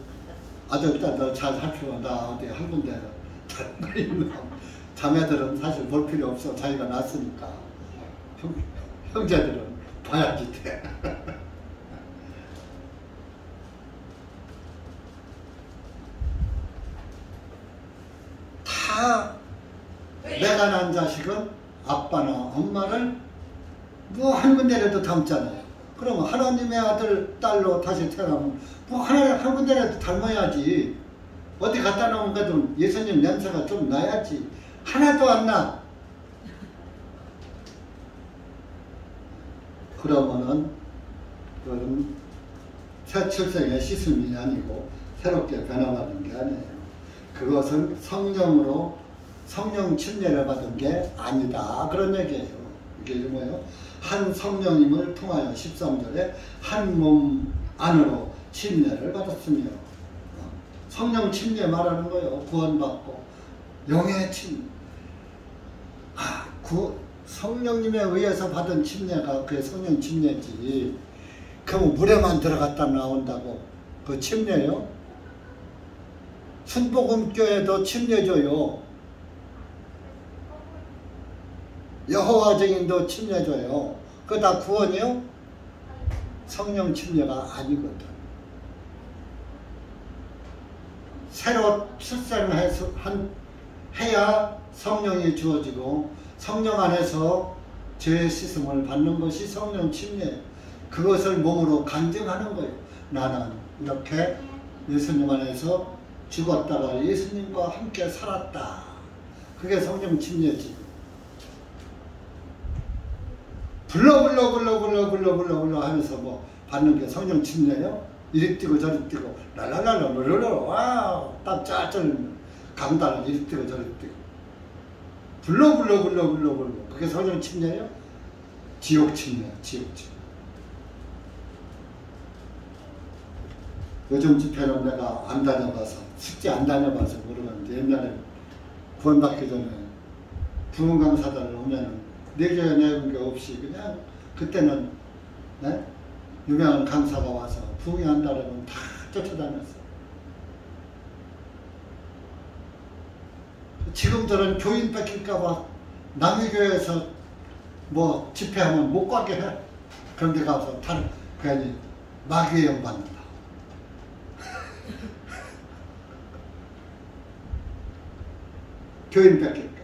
아들, 딸들 잘 살피고 나 어디 한 군데 다른 거 있나? 자매들은 사실 볼 필요 없어. 자기가 낳았으니까. 형제들은 봐야지 돼. 다 내가 낳은 자식은 아빠나 엄마를 뭐 한 군데라도 닮잖아요. 그러면 하나님의 아들, 딸로 다시 태어나면 뭐 한 군데라도 닮아야지. 어디 갖다 놓은 것도 예수님 냄새가 좀 나야지. 하나도 안 나. 그러면은 그건 새 출생의 씻음이 아니고 새롭게 변화받은 게 아니에요. 그것은 성령으로 성령 침례를 받은 게 아니다. 그런 얘기예요. 이게 뭐예요? 한 성령님을 통하여 13절에 한 몸 안으로 침례를 받았으며 성령 침례 말하는 거예요. 구원받고 영의 침례. 성령님에 의해서 받은 침례가 그게 성령 침례지. 그럼 물에만 들어갔다 나온다고 그 침례요? 순복음교회도 침례 줘요. 여호와 증인도 침례 줘요. 그거 다 구원이요? 성령 침례가 아니거든. 새로 출생해서 해야 성령이 주어지고 성령 안에서 죄의 씻음을 받는 것이 성령 침례예요. 그것을 몸으로 간증하는 거예요. 나는 이렇게 예수님 안에서 죽었다가 예수님과 함께 살았다. 그게 성령 침례지. 불러 하면서 뭐 받는 게 성령 침례예요? 이리 뛰고 저리 뛰고 랄랄랄랄랄랄 와우 땀 짤짤 강단을 이리 뛰고 저리 뛰고 불러 그게 성령 침례예요? 지옥 침례야. 지옥 침례. 요즘 집회는 내가 안 다녀봐서 숙제 안 다녀봐서 모르는데 옛날에 구원받기 전에 부흥 강사들을 오면은 내 교회 내온 게 없이 그냥 그때는 네? 유명한 강사가 와서 부흥한다라면 다 쫓아다녔어. 지금 저런 교인 뺏길까봐 남의 교회에서 뭐 집회하면 못 가게 해. 그런데 가서 다른 괜히 마귀의 영 받는다. 교인 뺏길까.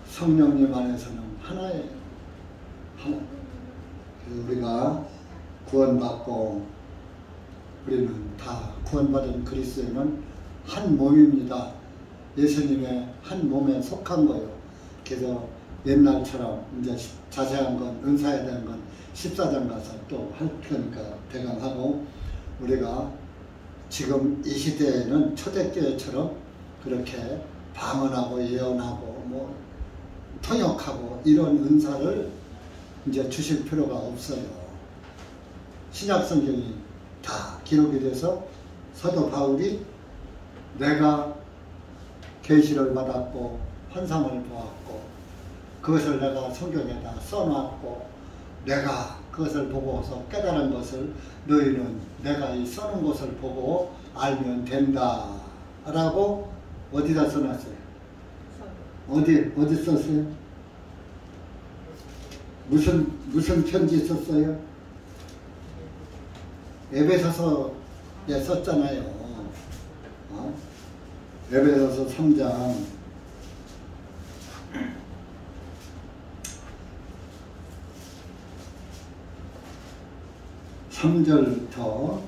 성령님 안에서는 하나예요. 하나. 우리가 구원받고 우리는 다 구원받은 그리스도인은 한 몸입니다. 예수님의 한 몸에 속한 거예요. 그래서 옛날처럼 이제 자세한 건 은사에 대한 건 14장 가서 또 할 테니까 대강 하고 우리가 지금 이 시대에는 초대교회처럼 그렇게 방언하고 예언하고 뭐 통역하고 이런 은사를 이제 주실 필요가 없어요. 신약 성경이 다 기록이 돼서 사도 바울이 내가 계시를 받았고 환상을 보았고 그것을 내가 성경에다 써놨고 내가 그것을 보고서 깨달은 것을 너희는 내가 이 써놓은 것을 보고 알면 된다 라고 어디다 써놨어요? 어디 썼어요? 무슨 편지 썼어요? 에베소서에 썼잖아요. 에베소서 3장 3절부터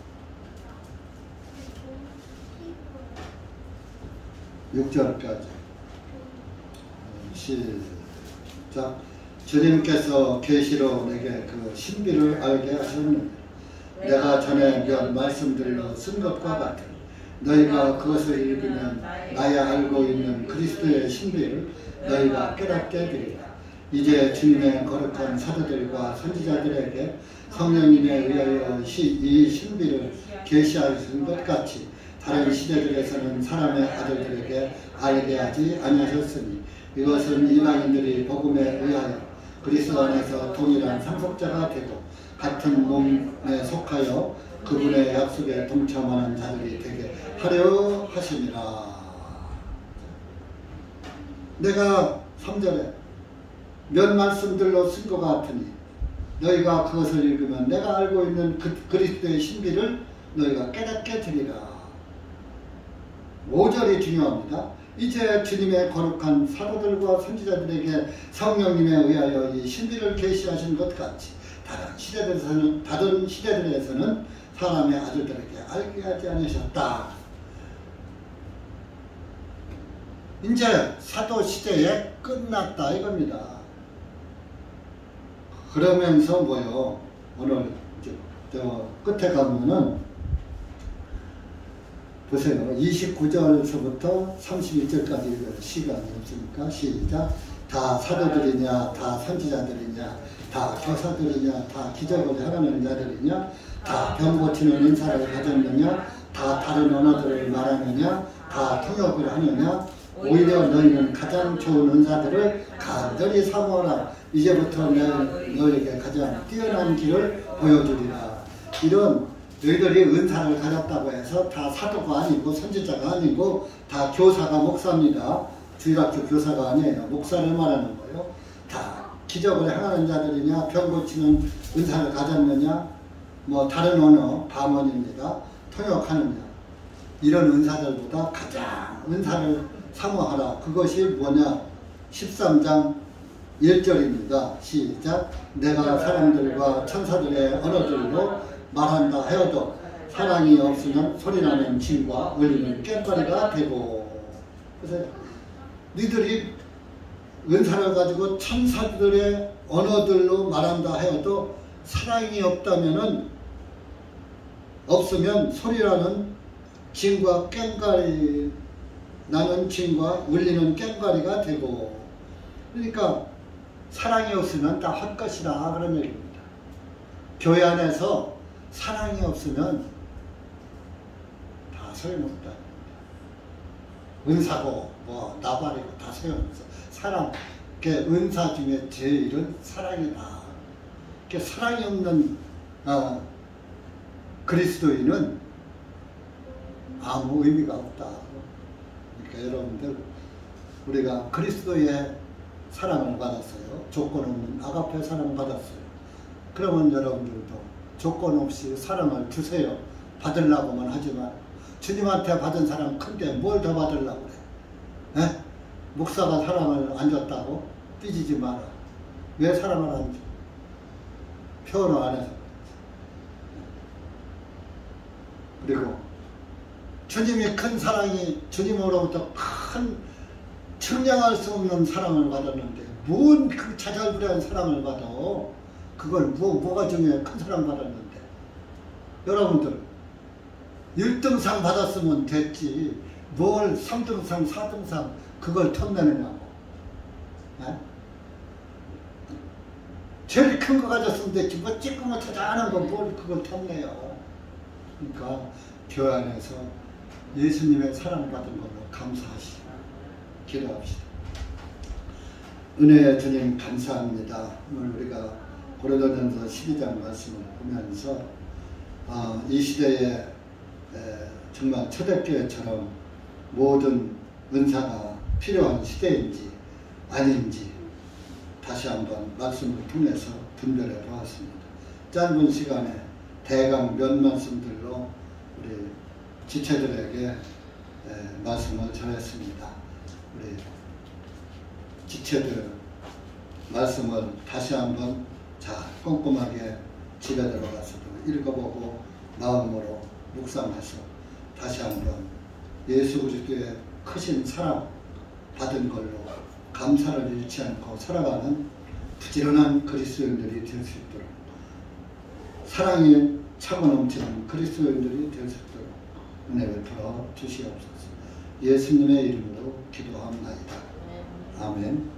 6절까지 시작. 주님께서 계시로 내게 그 신비를 알게 하셨느니 내가 전에 몇 말씀들로 쓴 것과 같으니 너희가 그것을 읽으면 나야 알고 있는 그리스도의 신비를 너희가 깨닫게 되리라. 이제 주님의 거룩한 사도들과 선지자들에게 성령님에 의하여 이 신비를 계시하신 것 같이 다른 시대들에서는 사람의 아들들에게 알게 하지 아니하셨으니 이것은 이방인들이 복음에 의하여 그리스도 안에서 동일한 상속자가 되고 같은 몸에 속하여 그분의 약속에 동참하는 자들이 되게 하려 하심이라. 내가 3절에 몇 말씀들로 쓴 것 같으니 너희가 그것을 읽으면 내가 알고 있는 그리스도의 신비를 너희가 깨닫게 되리라. 5절이 중요합니다. 이제 주님의 거룩한 사도들과 선지자들에게 성령님에 의하여 이 신비를 계시하신 것 같이 다른 시대들에서는 사람의 아들들에게 알게 하지 않으셨다. 이제 사도 시대에 끝났다 이겁니다. 그러면서 뭐요? 오늘 저 끝에 가면은 보세요. 29절서부터 31절까지 읽어요. 시간이 없으니까 시작. 다 사도들이냐, 다 선지자들이냐, 다 교사들이냐, 다 기적을 하라는 자들이냐, 다 병 고치는 은사를 가졌느냐, 다 다른 언어들을 말하느냐, 다 통역을 하느냐, 오히려 너희는 가장 좋은 은사들을 간절히 사모하라. 이제부터 너희에게 가장 뛰어난 길을 보여주리라. 이런 너희들이 은사를 가졌다고 해서 다 사도가 아니고 선지자가 아니고 다 교사가 목사입니다. 주일학교 교사가 아니에요. 목사를 말하는 거예요. 다 기적을 행하는 자들이냐, 병 고치는 은사를 가졌느냐, 뭐 다른 언어, 방언입니다. 통역하느냐. 이런 은사들보다 가장 은사를 사모하라. 그것이 뭐냐? 13장 1절입니다. 시작. 내가 사람들과 천사들의 언어들로 말한다 하여도 사랑이 없으면 소리나는 징과 울리는 꽹과리가 되고. 그래서 니들이 은사를 가지고 천사들의 언어들로 말한다 하여도 사랑이 없으면 소리나는 징과 꽹과리 나는 징과 울리는 꽹과리가 되고. 그러니까 사랑이 없으면 다 헛것이다 그런 얘기입니다. 교회 안에서 사랑이 없으면 다 소용없다. 은사고 뭐 나발이고 다 소용없어. 사랑, 은사 중에 제일은 사랑이다. 사랑이 없는 그리스도인은 아무 의미가 없다. 그러니까 여러분들 우리가 그리스도의 사랑을 받았어요. 조건 없는 아가페 사랑을 받았어요. 그러면 여러분들도 조건 없이 사랑을 주세요. 받으려고만 하지만 주님한테 받은 사랑 큰데 뭘 더 받으려고 그래? 에? 목사가 사랑을 안 줬다고 삐지지 마라. 왜 사랑을 안 줘? 표현을 안 해서. 그리고 주님이 큰 사랑이 주님으로부터 큰 측량할 수 없는 사랑을 받았는데 뭔 그 자잘부레한 사랑을 받아? 그걸 뭐가 중요해? 큰 사랑 받았는데. 여러분들 1등상 받았으면 됐지 뭘 3등상 4등상 그걸 탐내느냐고. 에? 제일 큰 거 가졌으면 됐지 뭐 찌끄만 자잘한 거 뭘 그걸 탐내요. 그러니까 교회 안에서 예수님의 사랑받은 걸로 감사하시고 기도합시다. 은혜의 주님 감사합니다. 오늘 우리가 고린도전서 12장 말씀을 보면서 이 시대에 정말 초대교회처럼 모든 은사가 필요한 시대인지 아닌지 다시 한번 말씀을 통해서 분별해 보았습니다. 짧은 시간에 대강 몇 말씀들로 우리 지체들에게 말씀을 전했습니다. 우리 지체들 말씀을 다시 한번 잘 꼼꼼하게 집에 들어가서도 읽어보고 마음으로 묵상해서 다시 한번 예수 그리스도의 크신 사랑 받은 걸로 감사를 잃지 않고 살아가는 부지런한 그리스도인들이 될 수 있도록 사랑이 차고 넘치는 그리스도인들이 될 수 있도록 은혜 베풀어 주시옵소서. 예수님의 이름으로 기도합니다. 아멘.